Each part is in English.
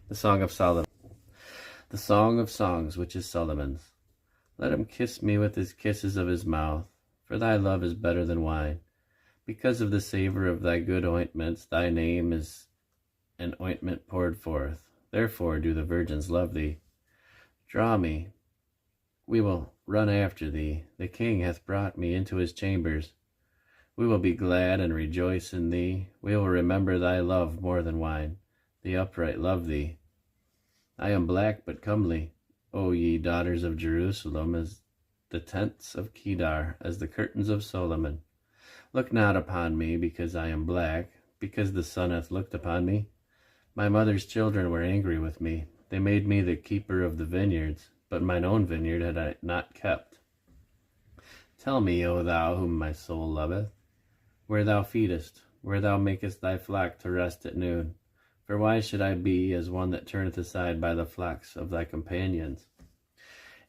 The Song of Solomon. The Song of Songs, which is Solomon's. Let him kiss me with his kisses of his mouth, for thy love is better than wine. Because of the savor of thy good ointments, thy name is an ointment poured forth. Therefore do the virgins love thee. Draw me, we will run after thee. The king hath brought me into his chambers. We will be glad and rejoice in thee. We will remember thy love more than wine. The upright love thee. I am black but comely, O ye daughters of Jerusalem, as the tents of Kedar, as the curtains of Solomon. Look not upon me, because I am black, because the sun hath looked upon me. My mother's children were angry with me. They made me the keeper of the vineyards, but mine own vineyard had I not kept. Tell me, O thou whom my soul loveth, where thou feedest, where thou makest thy flock to rest at noon. For why should I be as one that turneth aside by the flocks of thy companions?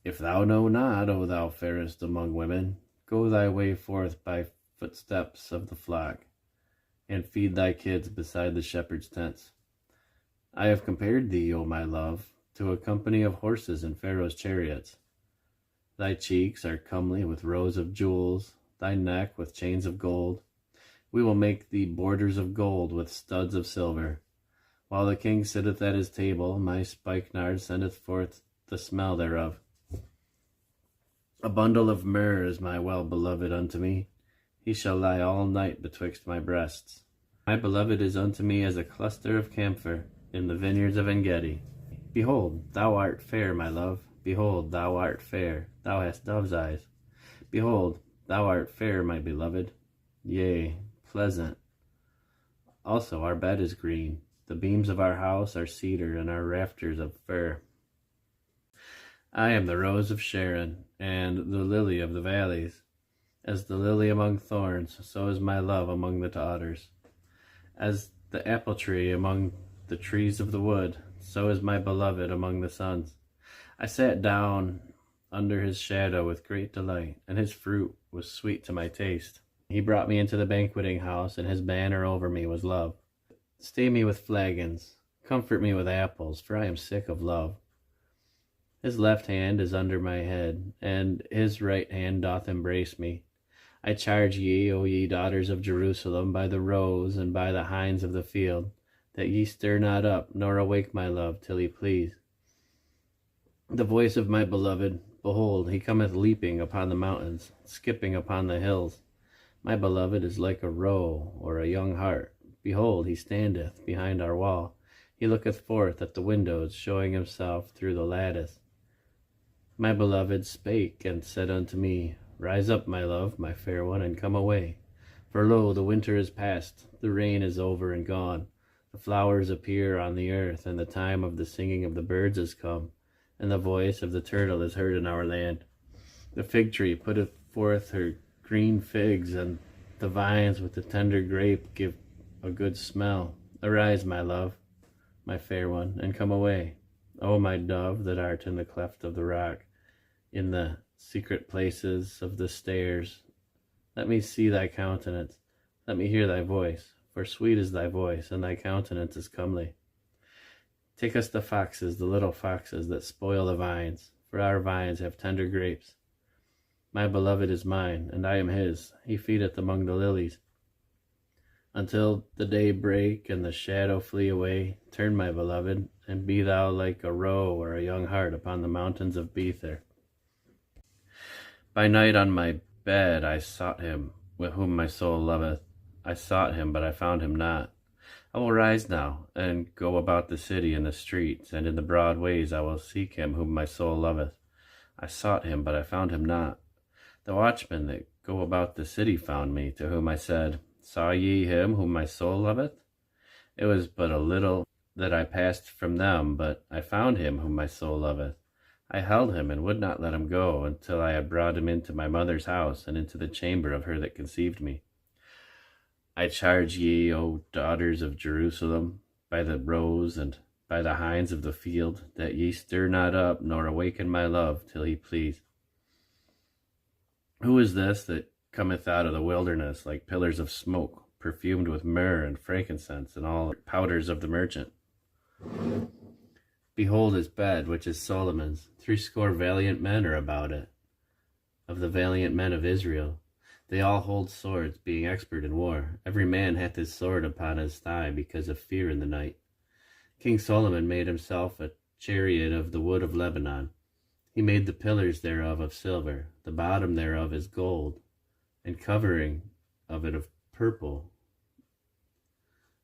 If thou know not, O thou fairest among women, go thy way forth by footsteps of the flock, and feed thy kids beside the shepherd's tents. I have compared thee, O my love, to a company of horses in Pharaoh's chariots. Thy cheeks are comely with rows of jewels, thy neck with chains of gold. We will make thee borders of gold with studs of silver. While the king sitteth at his table, my spikenard sendeth forth the smell thereof. A bundle of myrrh is my well-beloved unto me. He shall lie all night betwixt my breasts. My beloved is unto me as a cluster of camphor in the vineyards of En-gedi. Behold, thou art fair, my love. Behold, thou art fair. Thou hast dove's eyes. Behold, thou art fair, my beloved. Yea, pleasant. Also our bed is green. The beams of our house are cedar, and our rafters of fir. I am the rose of Sharon, and the lily of the valleys. As the lily among thorns, so is my love among the daughters. As the apple tree among the trees of the wood, so is my beloved among the sons. I sat down under his shadow with great delight, and his fruit was sweet to my taste. He brought me into the banqueting house, and his banner over me was love. Stay me with flagons, comfort me with apples, for I am sick of love. His left hand is under my head, and his right hand doth embrace me. I charge ye, O ye daughters of Jerusalem, by the roes and by the hinds of the field, that ye stir not up, nor awake my love, till he please. The voice of my beloved, behold, he cometh leaping upon the mountains, skipping upon the hills. My beloved is like a roe or a young hart. Behold, he standeth behind our wall. He looketh forth at the windows, showing himself through the lattice. My beloved spake and said unto me, Rise up, my love, my fair one, and come away. For lo, the winter is past, the rain is over and gone. The flowers appear on the earth, and the time of the singing of the birds is come, and the voice of the turtle is heard in our land. The fig tree putteth forth her green figs, and the vines with the tender grape give a good smell. Arise, my love, my fair one, and come away. O my dove, that art in the cleft of the rock, in the secret places of the stairs, let me see thy countenance, let me hear thy voice, for sweet is thy voice, and thy countenance is comely. Take us the foxes, the little foxes that spoil the vines, for our vines have tender grapes. My beloved is mine, and I am his. He feedeth among the lilies. Until the day break and the shadow flee away, turn, my beloved, and be thou like a roe or a young hart upon the mountains of Bether. By night on my bed I sought him, with whom my soul loveth. I sought him, but I found him not. I will rise now, and go about the city in the streets, and in the broad ways I will seek him whom my soul loveth. I sought him, but I found him not. The watchmen that go about the city found me, to whom I said, Saw ye him whom my soul loveth? It was but a little that I passed from them, but I found him whom my soul loveth. I held him and would not let him go, until I had brought him into my mother's house, and into the chamber of her that conceived me. I charge ye, O daughters of Jerusalem, by the roes and by the hinds of the field, that ye stir not up, nor awaken my love, till he please. Who is this that cometh out of the wilderness like pillars of smoke, perfumed with myrrh and frankincense and all powders of the merchant? Behold his bed, which is Solomon's. 60 valiant men are about it, of the valiant men of Israel. They all hold swords, being expert in war. Every man hath his sword upon his thigh, because of fear in the night. King Solomon made himself a chariot of the wood of Lebanon. He made the pillars thereof of silver, the bottom thereof is gold, and covering of it of purple,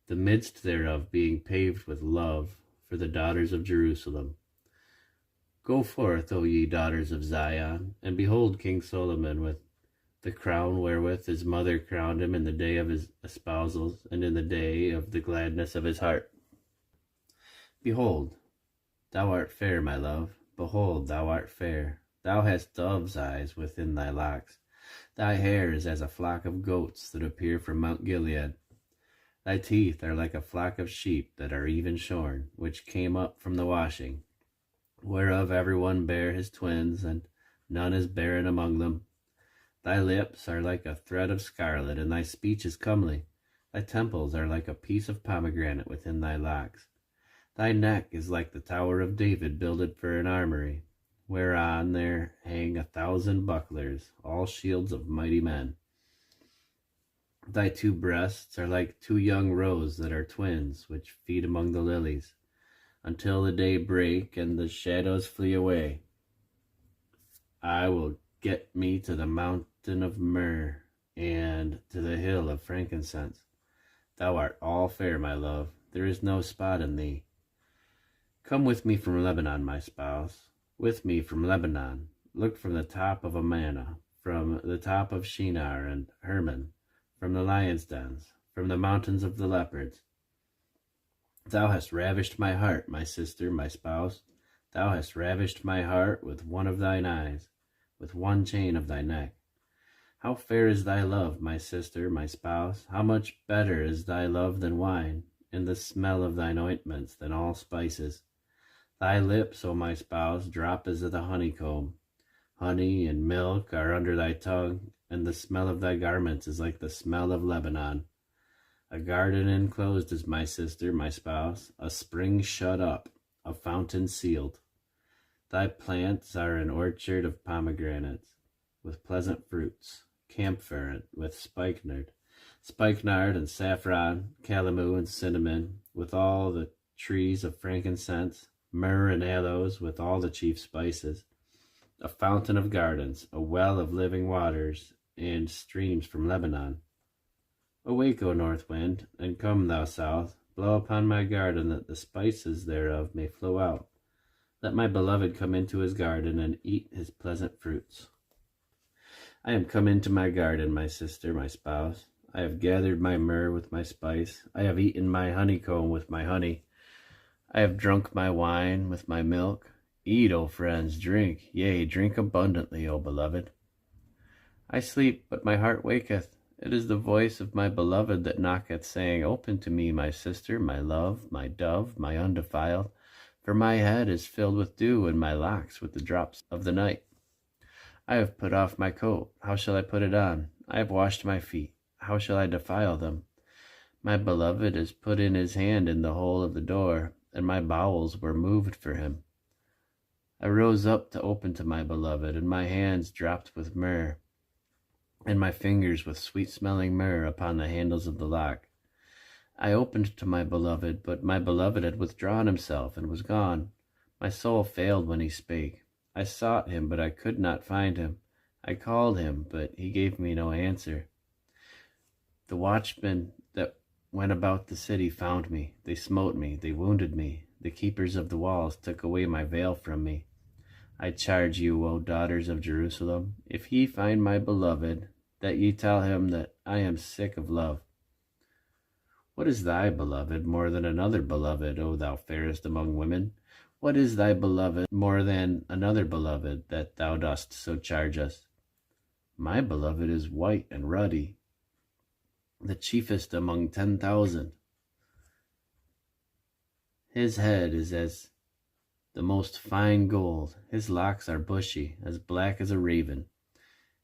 the midst thereof being paved with love for the daughters of Jerusalem. Go forth, O ye daughters of Zion, and behold King Solomon with the crown wherewith his mother crowned him in the day of his espousals, and in the day of the gladness of his heart. Behold, thou art fair, my love. Behold, thou art fair. Thou hast dove's eyes within thy locks. Thy hair is as a flock of goats that appear from Mount Gilead. Thy teeth are like a flock of sheep that are even shorn, which came up from the washing, whereof every one bare his twins, and none is barren among them. Thy lips are like a thread of scarlet, and thy speech is comely. Thy temples are like a piece of pomegranate within thy locks. Thy neck is like the tower of David builded for an armory, whereon there hang 1,000 bucklers, all shields of mighty men. Thy 2 breasts are like 2 young roes that are twins, which feed among the lilies, until the day break and the shadows flee away. I will get me to the mountain of myrrh, and to the hill of frankincense. Thou art all fair, my love, there is no spot in thee. Come with me from Lebanon, my spouse, with me from Lebanon. Look from the top of Amana, from the top of Shinar and Hermon, from the lions' dens, from the mountains of the leopards. Thou hast ravished my heart, my sister, my spouse. Thou hast ravished my heart with one of thine eyes, with one chain of thy neck. How fair is thy love, my sister, my spouse! How much better is thy love than wine, and the smell of thine ointments than all spices. Thy lips, O my spouse, drop as the honeycomb. Honey and milk are under thy tongue, and the smell of thy garments is like the smell of Lebanon. A garden enclosed is my sister, my spouse, a spring shut up, a fountain sealed. Thy plants are an orchard of pomegranates, with pleasant fruits, camphor with spikenard and saffron, calamu and cinnamon, with all the trees of frankincense, myrrh and aloes, with all the chief spices. A fountain of gardens, a well of living waters, and streams from Lebanon. Awake, O north wind, and come, thou south, blow upon my garden, that the spices thereof may flow out. Let my beloved come into his garden, and eat his pleasant fruits. I am come into my garden, my sister, my spouse. I have gathered my myrrh with my spice. I have eaten my honeycomb with my honey. I have drunk my wine with my milk. Eat, O friends, drink, yea, drink abundantly, O beloved. I sleep, but my heart waketh. It is the voice of my beloved that knocketh, saying, Open to me, my sister, my love, my dove, my undefiled. For my head is filled with dew, and my locks with the drops of the night. I have put off my coat, how shall I put it on? I have washed my feet, how shall I defile them? My beloved has put in his hand in the hole of the door, and my bowels were moved for him. I rose up to open to my beloved, and my hands dropped with myrrh, and my fingers with sweet-smelling myrrh upon the handles of the lock. I opened to my beloved, but my beloved had withdrawn himself and was gone. My soul failed when he spake. I sought him, but I could not find him. I called him, but he gave me no answer. The watchmen that went about the city found me. They smote me, they wounded me. The keepers of the walls took away my veil from me. I charge you, O daughters of Jerusalem, if ye find my beloved, that ye tell him that I am sick of love. What is thy beloved more than another beloved, O thou fairest among women? What is thy beloved more than another beloved, that thou dost so charge us? My beloved is white and ruddy, the chiefest among 10,000. His head is as the most fine gold. His locks are bushy, as black as a raven.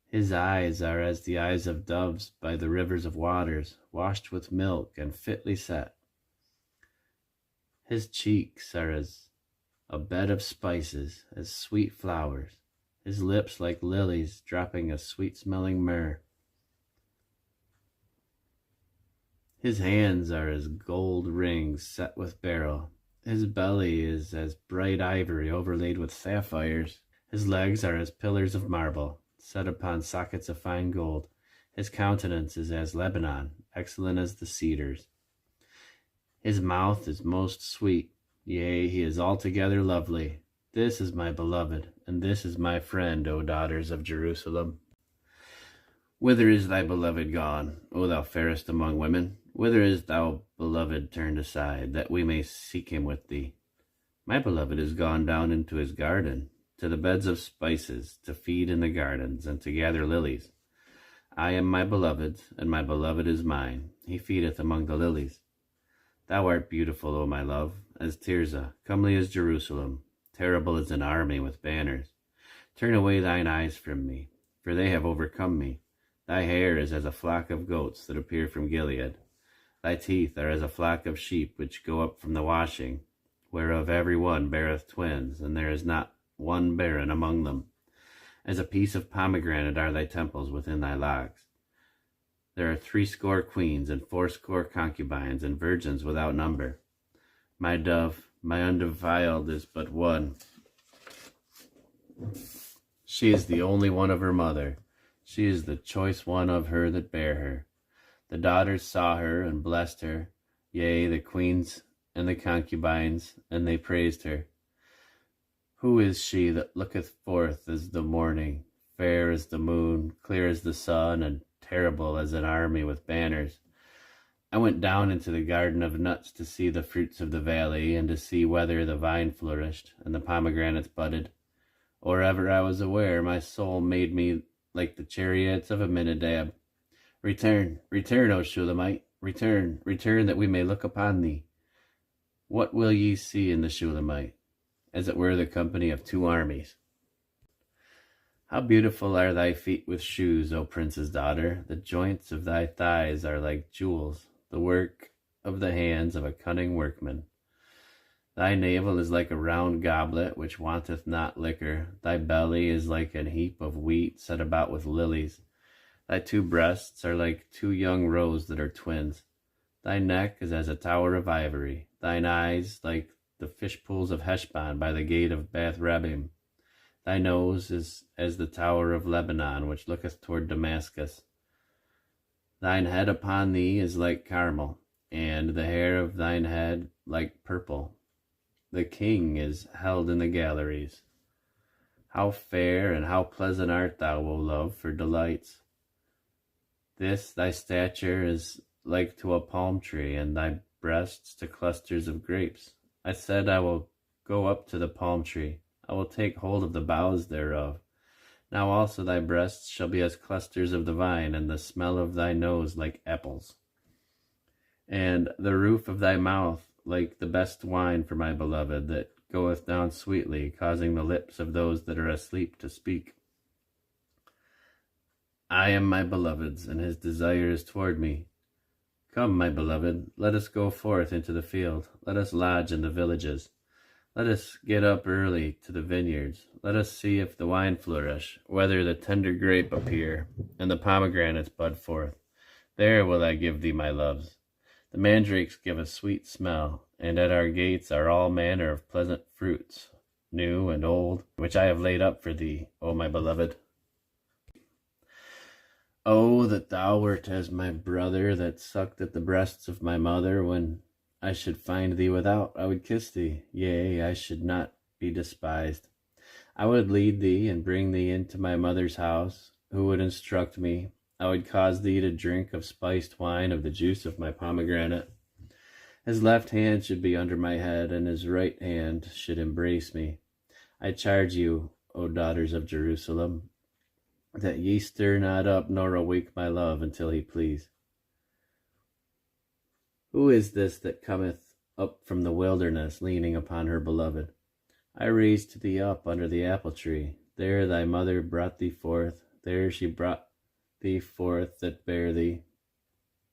His eyes are as the eyes of doves by the rivers of waters, washed with milk and fitly set. His cheeks are as a bed of spices, as sweet flowers, his lips like lilies dropping a sweet-smelling myrrh. His hands are as gold rings set with beryl. His belly is as bright ivory overlaid with sapphires. His legs are as pillars of marble, set upon sockets of fine gold. His countenance is as Lebanon, excellent as the cedars. His mouth is most sweet, yea, he is altogether lovely. This is my beloved, and this is my friend, O daughters of Jerusalem. Whither is thy beloved gone, O thou fairest among women? Whither is thou beloved turned aside, that we may seek him with thee? My beloved is gone down into his garden, to the beds of spices, to feed in the gardens, and to gather lilies. I am my beloved's, and my beloved is mine. He feedeth among the lilies. Thou art beautiful, O my love, as Tirzah, comely as Jerusalem, terrible as an army with banners. Turn away thine eyes from me, for they have overcome me. Thy hair is as a flock of goats that appear from Gilead. Thy teeth are as a flock of sheep which go up from the washing, whereof every one beareth twins, and there is not one barren among them. As a piece of pomegranate are thy temples within thy locks. There are 80 queens, and 80 concubines, and virgins without number. My dove, my undefiled, is but one. She is the only one of her mother. She is the choice one of her that bare her. The daughters saw her and blessed her, yea, the queens and the concubines, and they praised her. Who is she that looketh forth as the morning, fair as the moon, clear as the sun, and terrible as an army with banners? I went down into the garden of nuts to see the fruits of the valley, and to see whether the vine flourished, and the pomegranates budded. Or ever I was aware, my soul made me like the chariots of Aminadab. Return, return, O Shulamite, return, return, that we may look upon thee. What will ye see in the Shulamite? As it were the company of 2 armies. How beautiful are thy feet with shoes, O prince's daughter! The joints of thy thighs are like jewels, the work of the hands of a cunning workman. Thy navel is like a round goblet which wanteth not liquor. Thy belly is like an heap of wheat set about with lilies. Thy 2 breasts are like 2 young roes that are twins. Thy neck is as a tower of ivory. Thine eyes like the fish pools of Heshbon by the gate of Bath Rabbim. Thy nose is as the tower of Lebanon, which looketh toward Damascus. Thine head upon thee is like Carmel, and the hair of thine head like purple. The king is held in the galleries. How fair and how pleasant art thou, O love, for delights! This thy stature is like to a palm tree, and thy breasts to clusters of grapes. I said, I will go up to the palm tree. I will take hold of the boughs thereof. Now also thy breasts shall be as clusters of the vine, and the smell of thy nose like apples, and the roof of thy mouth like the best wine for my beloved, that goeth down sweetly, causing the lips of those that are asleep to speak. I am my beloved's, and his desire is toward me. Come, my beloved, let us go forth into the field. Let us lodge in the villages. Let us get up early to the vineyards. Let us see if the wine flourish, whether the tender grape appear, and the pomegranates bud forth. There will I give thee my loves. The mandrakes give a sweet smell, and at our gates are all manner of pleasant fruits, new and old, which I have laid up for thee, O my beloved. Oh, that thou wert as my brother that sucked at the breasts of my mother. When I should find thee without, I would kiss thee, yea, I should not be despised. I would lead thee and bring thee into my mother's house, who would instruct me. I would cause thee to drink of spiced wine of the juice of my pomegranate. His left hand should be under my head, and his right hand should embrace me. I charge you, O daughters of Jerusalem, that ye stir not up nor awake my love until he please. Who is this that cometh up from the wilderness, leaning upon her beloved? I raised thee up under the apple tree. There thy mother brought thee forth. There she brought thee forth that bare thee.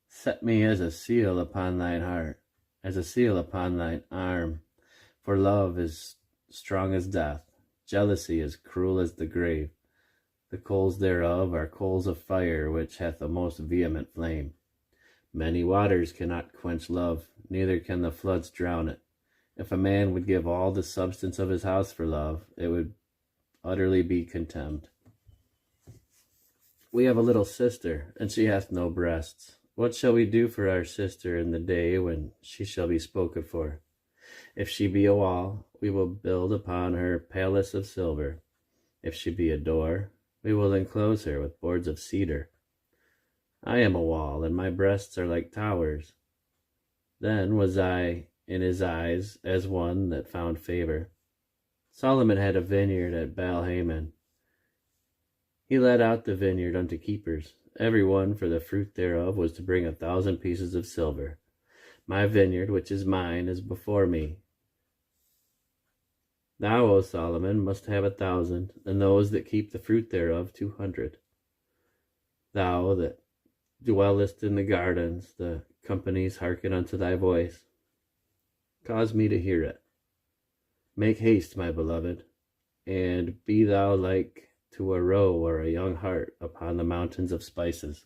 Set me as a seal upon thine heart, as a seal upon thine arm. For love is strong as death. Jealousy is cruel as the grave. The coals thereof are coals of fire, which hath a most vehement flame. Many waters cannot quench love, neither can the floods drown it. If a man would give all the substance of his house for love, it would utterly be contemned. We have a little sister, and she hath no breasts. What shall we do for our sister in the day when she shall be spoken for? If she be a wall, we will build upon her palace of silver. If she be a door, we will enclose her with boards of cedar. I am a wall, and my breasts are like towers. Then was I in his eyes as one that found favor. Solomon had a vineyard at Baal-Hamon. He let out the vineyard unto keepers. Every one for the fruit thereof was to bring 1,000 pieces of silver. My vineyard, which is mine, is before me. Thou, O Solomon, must have 1,000, and those that keep the fruit thereof 200. Thou that dwellest in the gardens, the companies hearken unto thy voice. Cause me to hear it. Make haste, my beloved, and be thou like to a roe or a young hart upon the mountains of spices.